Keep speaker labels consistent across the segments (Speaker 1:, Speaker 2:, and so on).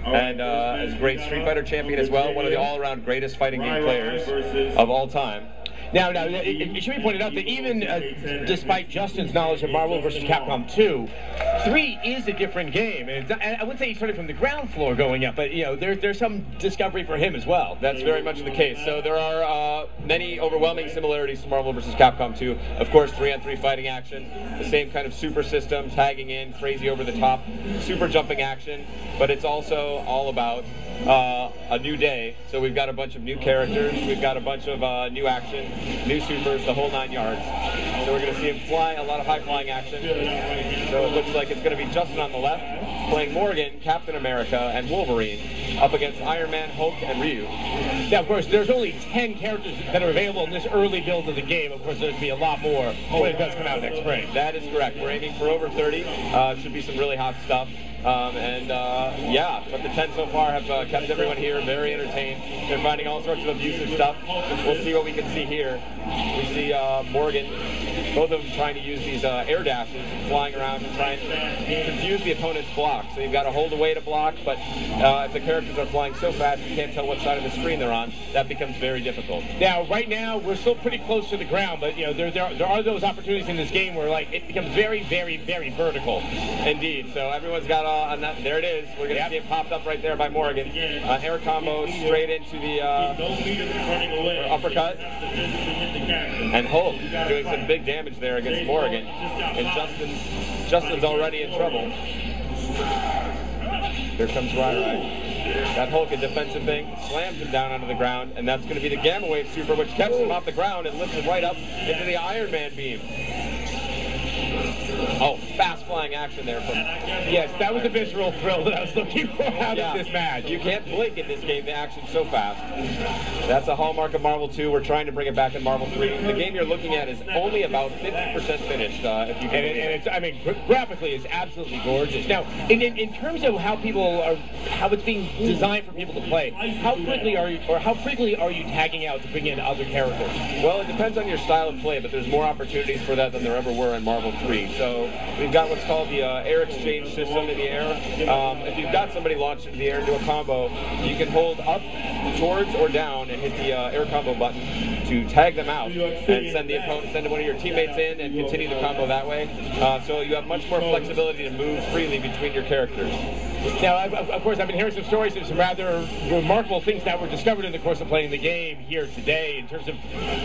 Speaker 1: and is a great Street Fighter champion as well, one of the all-around greatest fighting game players of all time.
Speaker 2: Now, it should be pointed out that even despite Justin's knowledge of Marvel vs. Capcom 2, 3 is a different game. And I wouldn't say he started from the ground floor going up, but you know, there's some discovery for him as well.
Speaker 1: That's very much the case. So there are many overwhelming similarities to Marvel vs. Capcom 2. Of course, 3-on-3 fighting action, the same kind of super system, tagging in, crazy over the top, super jumping action, but it's also all about a new day. So we've got a bunch of new characters, we've got a bunch of new action, new supers, the whole 9 yards. So we're going to see him fly, a lot of high-flying action. So it looks like it's going to be Justin on the left, playing Morgan, Captain America, and Wolverine, up against Iron Man, Hulk, and Ryu.
Speaker 2: Now, of course, there's only 10 characters that are available in this early build of the game. Of course, there'll be a lot more when it does come out next spring.
Speaker 1: That is correct. We're aiming for over 30. Should be some really hot stuff. Yeah, but the 10 so far have kept everyone here very entertained. They're finding all sorts of abusive stuff. We'll see what we can see here. We see Morgan, both of them trying to use these air dashes and flying around and trying to confuse the opponent's block. So you've got to hold away to block, but if the characters are flying so fast you can't tell what side of the screen they're on, that becomes very difficult.
Speaker 2: Now, right now, we're still pretty close to the ground, but you know, there are those opportunities in this game where like it becomes very, very, very vertical.
Speaker 1: Indeed. So everyone's got there it is. We're going to see it popped up right there by Morgan. Air combo straight into the uppercut. And Hulk doing some big damage there against Morgan. And Justin's already in trouble. Here comes Rai. Got Hulk a defensive thing, slams him down onto the ground, and that's going to be the Gamma Wave Super, which catches him off the ground and lifts him right up into the Iron Man beam. Oh, fast flying action there from...
Speaker 2: Yes, that was a visceral thrill that I was looking for out of this match.
Speaker 1: You can't blink in this game, the action's so fast. That's a hallmark of Marvel 2. We're trying to bring it back in Marvel 3. The game you're looking at is only about 50% finished, if you can.
Speaker 2: And it's, I mean, graphically, it's absolutely gorgeous. Now, in terms of how it's being designed for people to play, how frequently are you tagging out to bring in other characters?
Speaker 1: Well, it depends on your style of play, but there's more opportunities for that than there ever were in Marvel 3. So we've got what's called the air exchange system in the air. If you've got somebody launched into the air into a combo, you can hold up, towards, or down and hit the air combo button to tag them out and send one of your teammates in and continue the combo that way. So you have much more flexibility to move freely between your characters.
Speaker 2: Now, of course, I've been hearing some stories of some rather remarkable things that were discovered in the course of playing the game here today, in terms of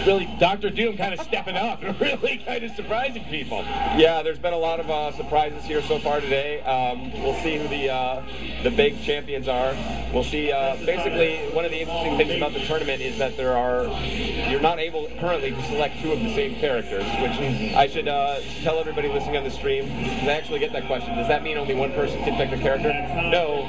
Speaker 2: really Dr. Doom kind of stepping up and really kind of surprising people.
Speaker 1: Yeah, there's been a lot of surprises here so far today. We'll see who the big champions are. We'll see. Basically, one of the interesting things about the tournament is that you're not able currently to select 2 of the same characters, which I should tell everybody listening on the stream, because I actually get that question. Does that mean only one person can pick the character? No,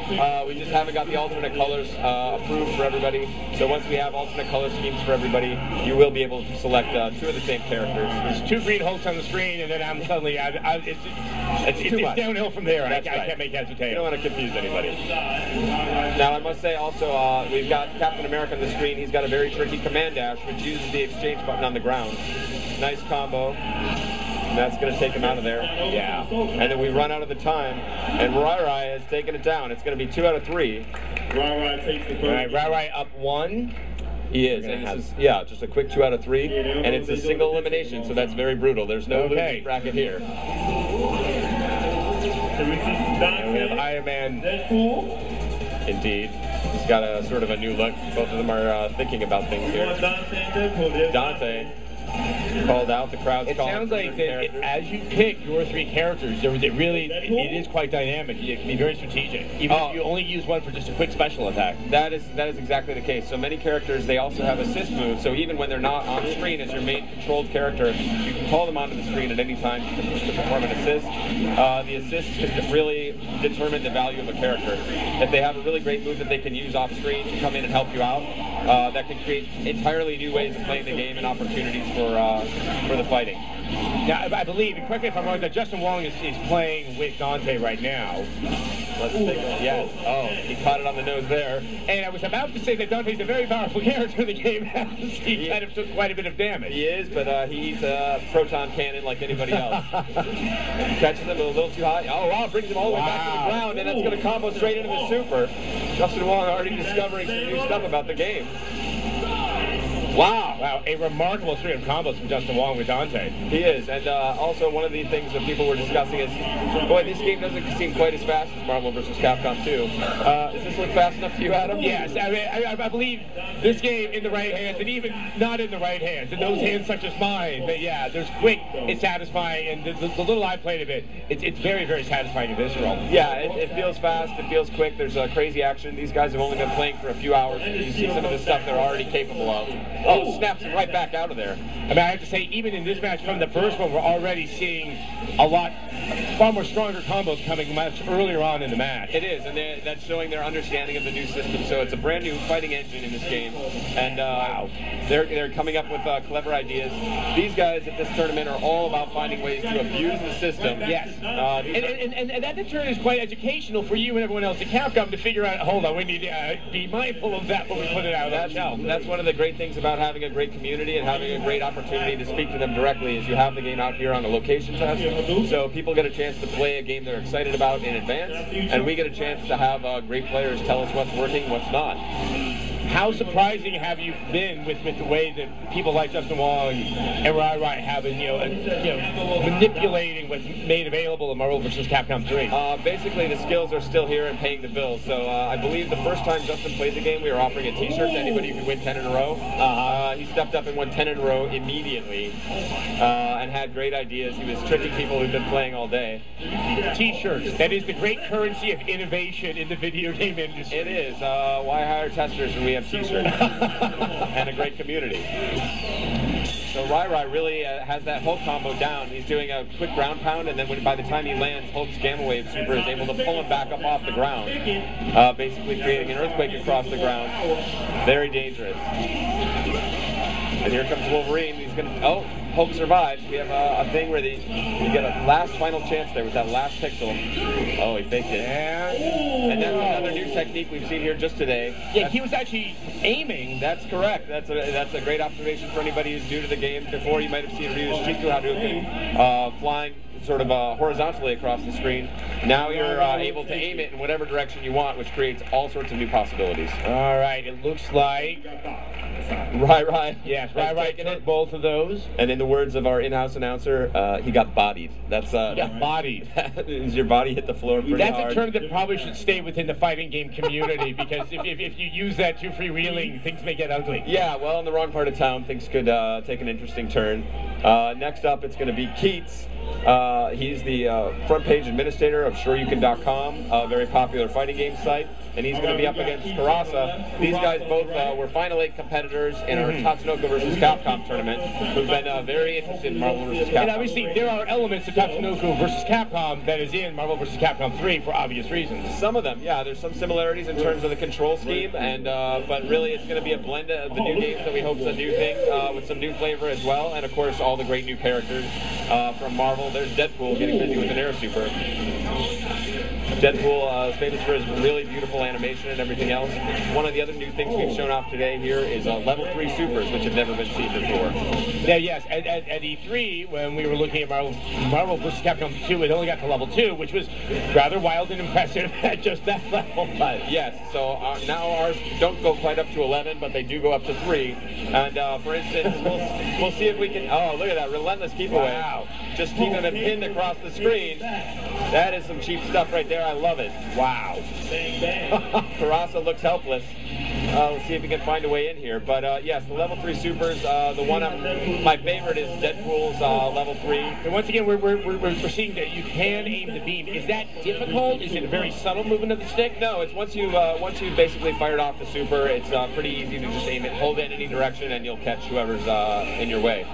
Speaker 1: we just haven't got the alternate colors approved for everybody. So once we have alternate color schemes for everybody, you will be able to select 2 of the same characters.
Speaker 2: There's 2 green Hulks on the screen, and then I'm suddenly, it's downhill from there. I can't make heads or tails.
Speaker 1: You don't want to confuse anybody. Now, I must say also, we've got Captain America on the screen. He's got a very tricky command dash, which uses the exchange button on the ground. Nice combo. And that's going to take him out of there.
Speaker 2: Yeah.
Speaker 1: And then we run out of the time, and Rai has taken it down. It's going to be 2 out of 3.
Speaker 3: Rai takes the first.
Speaker 2: All right, Rai up 1.
Speaker 1: He is, and this is, yeah, just a quick 2 out of 3, and it's a single elimination, so that's very brutal. There's no losing bracket here.
Speaker 2: And we have Iron Man.
Speaker 1: Indeed. He's got a sort of a new look. Both of them are thinking about things here. Dante called out. The crowd's calling.
Speaker 2: It sounds like that as you pick your 3 characters, it is quite dynamic. It can be very strategic, even if you only use one for just a quick special attack.
Speaker 1: That is exactly the case. So many characters, they also have assist moves. So even when they're not on screen as your main controlled character, you can call them onto the screen at any time to perform an assist. The assists can really determine the value of a character. If they have a really great move that they can use off screen to come in and help you out, that can create entirely new ways of playing the game and opportunities for the fighting.
Speaker 2: Now, I believe, and correct me if I'm wrong, that Justin Wong is playing with Dante right now.
Speaker 1: Let's take a yes. Oh, he caught it on the nose there.
Speaker 2: And I was about to say that Dante's a very powerful character in the game. He kind of took quite a bit of damage.
Speaker 1: He is, but he's a proton cannon like anybody else. Catches him a little too high. Oh, wow, brings him all the way back to the ground, and that's going to combo straight into the super. Justin Wong already discovering some new stuff about the game. Wow.
Speaker 2: Wow, a remarkable string of combos from Justin Wong with Dante.
Speaker 1: He is, and also one of the things that people were discussing is, boy, this game doesn't seem quite as fast as Marvel vs. Capcom 2. Does this look fast enough to you, Adam?
Speaker 2: Yes, I mean, I believe this game in the right hands, and even not in the right hands, in those hands such as mine, but yeah, there's quick, it's satisfying, and the little I played of it, it's very, very satisfying and visceral.
Speaker 1: Yeah, it feels fast, it feels quick, there's crazy action. These guys have only been playing for a few hours, and you see some of the stuff they're already capable of. Oh, snaps him right back out of there.
Speaker 2: I mean, I have to say, even in this match from the first one, we're already seeing far more stronger combos coming much earlier on in the match.
Speaker 1: It is, and that's showing their understanding of the new system. So it's a brand new fighting engine in this game, and wow, they're coming up with clever ideas. These guys at this tournament are all about finding ways to abuse the system.
Speaker 2: Yes, and that in turn is quite educational for you and everyone else at Capcom to figure out. Hold on, we need to be mindful of that when we put it out.
Speaker 1: That's one of the great things about having a great community and having a great opportunity to speak to them directly. Is you have the game out here on a location test, so people get a chance to play a game they're excited about in advance, and we get a chance to have great players tell us what's working, what's not.
Speaker 2: How surprising have you been with the way that people like Justin Wong and Rai have been, manipulating what's made available in Marvel vs. Capcom 3?
Speaker 1: Basically, the skills are still here and paying the bills. So I believe the first time Justin played the game, we were offering a T-shirt to anybody who could win 10 in a row. He stepped up and won 10 in a row immediately, and had great ideas. He was tricking people who've been playing all day.
Speaker 2: T-shirts. That is the great currency of innovation in the video game industry.
Speaker 1: It is. Why hire testers when we have T-shirts and a great community? So Rai really has that whole combo down. He's doing a quick ground pound, and then by the time he lands, Hulk's Gamma Wave Super is able to pull him back up off the ground, basically creating an earthquake across the ground. Very dangerous. And here comes Wolverine. He's gonna. Oh, Hulk survives. We have a thing where you get a last final chance there with that last pixel. Oh, he faked it. And that's another new technique we've seen here just today.
Speaker 2: Yeah, he was actually aiming.
Speaker 1: That's correct. That's a great observation for anybody who's new to the game. Before, you might have seen Ryu's Shiku Hadouken flying sort of horizontally across the screen. Now you're able to aim it in whatever direction you want, which creates all sorts of new possibilities.
Speaker 2: All right, it looks like
Speaker 1: Rai.
Speaker 2: Yes, Rai took both of those.
Speaker 1: And in the words of our in-house announcer, he got bodied. That's
Speaker 2: he got bodied.
Speaker 1: Is your body hit the floor pretty hard?
Speaker 2: That's a term that probably should stay within the fighting game community, because if you use that too freewheeling, things may get ugly.
Speaker 1: Yeah, well, in the wrong part of town, things could take an interesting turn. Next up, it's going to be Keats. He's the front page administrator of SureYouCan.com, a very popular fighting game site, and he's going to be up against Karasa. These guys both were Final 8 competitors in our Tatsunoko vs. Capcom tournament, who've been very interested in Marvel vs. Capcom.
Speaker 2: And obviously, there are elements of Tatsunoko vs. Capcom that is in Marvel vs. Capcom 3 for obvious reasons.
Speaker 1: Some of them, yeah. There's some similarities in terms of the control scheme, and but really it's going to be a blend of the new games that we hope is a new thing, with some new flavor as well, and of course all the great new characters from Marvel. There's Deadpool getting busy with an air super. Deadpool is famous for his really beautiful animation and everything else. One of the other new things we've shown off today here is level 3 supers, which have never been seen before.
Speaker 2: Yeah, yes. At E3, when we were looking at Marvel vs. Capcom 2, it only got to level 2, which was rather wild and impressive at just that level.
Speaker 1: But yes, so now ours don't go quite up to 11, but they do go up to 3. And for instance, we'll see if we can. Oh, look at that relentless keep away!
Speaker 2: Wow.
Speaker 1: Just keeping him pinned across the screen. That is some cheap stuff right there. I love it.
Speaker 2: Wow.
Speaker 1: Karasa looks helpless. Let's see if we can find a way in here. But yes, the level 3 supers. The one my favorite is Deadpool's level 3.
Speaker 2: And once again, we're seeing that you can aim the beam. Is that difficult? Is it a very subtle movement of the stick?
Speaker 1: No, it's once you've basically fired off the super, it's pretty easy to just aim it, hold it in any direction, and you'll catch whoever's in your way.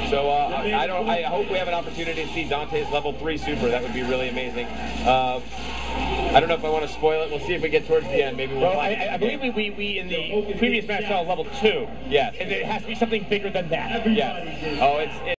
Speaker 1: So I hope we have an opportunity to see Dante's level 3 super. That would be really amazing. I don't know if I want to spoil it. We'll see if we get towards the end. Maybe we'll.
Speaker 2: Well, I believe we in the previous match saw level 2.
Speaker 1: Yes.
Speaker 2: And it has to be something bigger than that.
Speaker 1: Yes. Oh, it's.